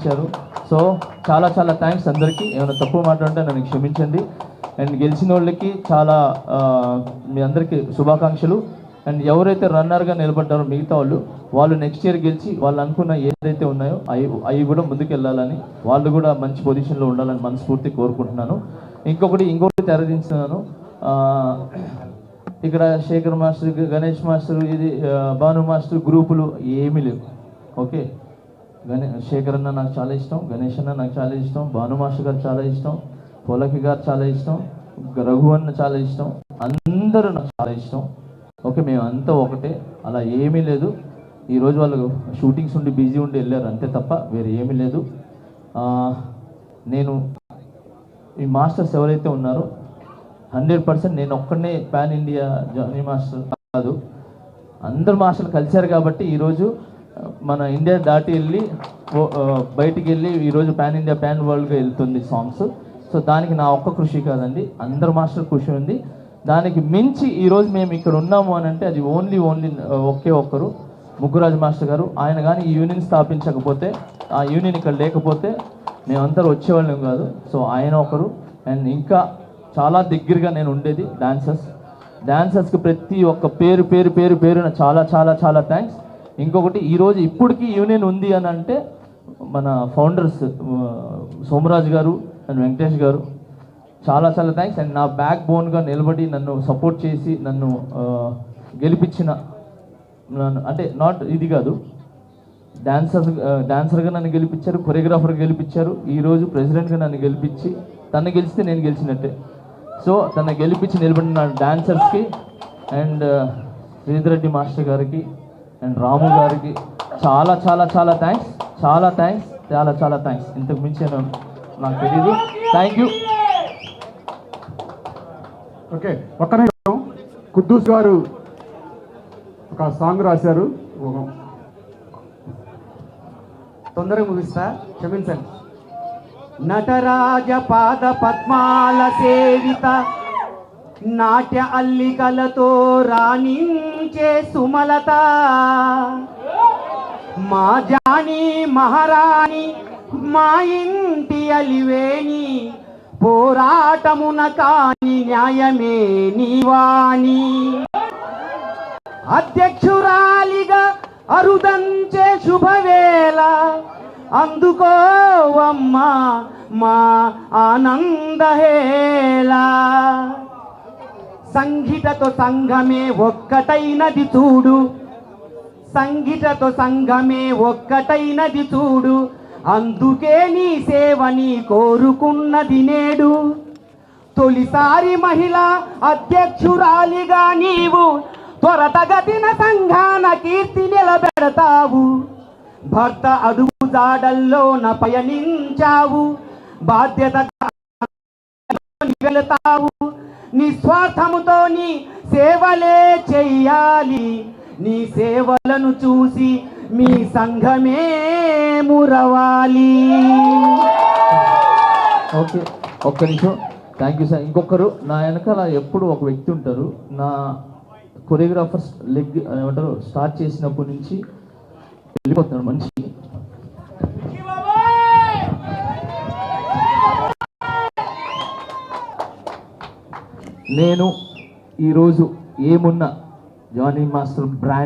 ఇచ్చారు. సో చాలా చాలా థ్యాంక్స్ అందరికీ. ఏమైనా తప్పు మాట్లాడితే నన్ను క్షమించండి. అండ్ గెలిచిన వాళ్ళకి చాలా మీ అందరికీ శుభాకాంక్షలు. అండ్ ఎవరైతే రన్నర్గా నిలబడ్డారో మిగతా వాళ్ళు నెక్స్ట్ ఇయర్ గెలిచి వాళ్ళు అనుకున్న ఏదైతే ఉన్నాయో అవి కూడా ముందుకు వెళ్ళాలని, వాళ్ళు కూడా మంచి పొజిషన్లో ఉండాలని మనస్ఫూర్తి కోరుకుంటున్నాను. ఇంకొకటి తెరదించున్నాను. ఇక్కడ శేఖర్ మాస్టర్, గణేష్ మాస్టర్, ఇది భాను మాస్టర్ గ్రూపులు ఏమీ లేవు. ఓకే, శేఖర్ అన్న నాకు చాలా ఇష్టం, గణేష్ అన్న నాకు చాలా ఇష్టం, భాను మాస్టర్ గారు చాలా ఇష్టం, పోలకి గారు చాలా ఇష్టం, రఘు అన్న చాలా ఇష్టం, అందరూ నాకు చాలా ఇష్టం. ఓకే, మేము అంతా ఒకటే, అలా ఏమీ లేదు. ఈరోజు వాళ్ళు షూటింగ్స్ ఉండి బిజీ ఉండి వెళ్ళారు అంతే తప్ప వేరే ఏమీ లేదు. నేను ఈ మాస్టర్స్ ఎవరైతే ఉన్నారో 100% నేను ఒక్కడనే పాన్ ఇండియా జానీ మాస్టర్ కాదు, అందరు మాస్టర్లు కలిశారు కాబట్టి ఈరోజు మన ఇండియా దాటి వెళ్ళి బయటికి వెళ్ళి ఈరోజు పాన్ ఇండియా పాన్ వరల్డ్గా వెళ్తుంది సాంగ్స్. సో దానికి నా ఒక్క కృషి కాదండి, అందరు మాస్టర్ కృషి ఉంది. దానికి మించి ఈరోజు మేము ఇక్కడ ఉన్నాము అని అంటే అది ఓన్లీ ఒకే ఒక్కరు, ముగ్గురాజు మాస్టర్ గారు. ఆయన కానీ ఈ యూనియన్ స్థాపించకపోతే, ఆ యూనియన్ ఇక్కడ లేకపోతే మేమందరూ వచ్చేవాళ్ళం కాదు. సో ఆయన ఒకరు. అండ్ ఇంకా చాలా దగ్గరగా నేను ఉండేది డాన్సర్స్కి ప్రతి ఒక్క పేరున చాలా చాలా చాలా థ్యాంక్స్. ఇంకొకటి, ఈరోజు ఇప్పటికీ యూనియన్ ఉంది అని అంటే మన ఫౌండర్స్ సోమరాజు గారు అండ్ వెంకటేష్ గారు, చాలా చాలా థ్యాంక్స్. అండ్ నా బ్యాక్ బోన్గా నిలబడి నన్ను సపోర్ట్ చేసి నన్ను గెలిపించిన, అంటే నాట్ ఇది కాదు, డాన్సర్గా నన్ను గెలిపించారు, కొరియోగ్రాఫర్గా గెలిపించారు, ఈరోజు ప్రెసిడెంట్గా నన్ను గెలిపించి, తను గెలిస్తే నేను గెలిచినట్టే. సో తను గెలిపించి నిలబడిన డాన్సర్స్కి అండ్ శ్రీధర్ రెడ్డి మాస్టర్ గారికి అండ్ రాము గారికి చాలా చాలా చాలా థ్యాంక్స్, చాలా థ్యాంక్స్, చాలా చాలా థ్యాంక్స్. ఇంతకు మించి నాకు తెలీదు. Thank you. ఓకే, ఒక్క నిమిషం. కుద్దూస్ గారు ఒక సాంగ్ రాశారు, తొందరగా ముగిస్తా, క్షమించండి. నటరాజ పాద పద్మాల సేవిత నాట్య అల్లికలతో రాణించే సుమలత, మా జాని మహారాణి, మా ఇంటి అలివేణి, పోరాటమున కాని న్యాయమే నీవాణి, అధ్యక్షురాలిగా అరుదంచే శుభవేళ, అందుకోవమ్మా మా ఆనందహేళ, సంగీతతో సంఘమే ఒక్కటైనది చూడు, సంగీతతో సంఘమే ఒక్కటైనది చూడు, అందుకే నీ సేవని కోరుకున్నది నేడు, తొలిసారి మహిళా అధ్యక్షురాలిగా నీవు త్వరతగతిన సంఘాన కీర్తి నిలబెడతావు, భర్త అడుగు జాడల్లోన పయనించావు, బాధ్యతగా వెళతావు, నిస్వార్థముతో నీ సేవలే చెయ్యాలి, నీ సేవలను చూసి మీ సంఘమే మురవాలి. ఓకే, ఒక్క నిమిషం. Thank you sir. ఇంకొకరు నా వెనకాల ఎప్పుడు ఒక వ్యక్తి ఉంటారు. నా కొరియోగ్రాఫర్స్ ఏమంటారు స్టార్ట్ చేసినప్పటి నుంచి వెళ్ళిపోతున్నాడు మనిషి. నేను ఈరోజు ఏమున్నా జానీ మాస్టర్ బ్రాండ్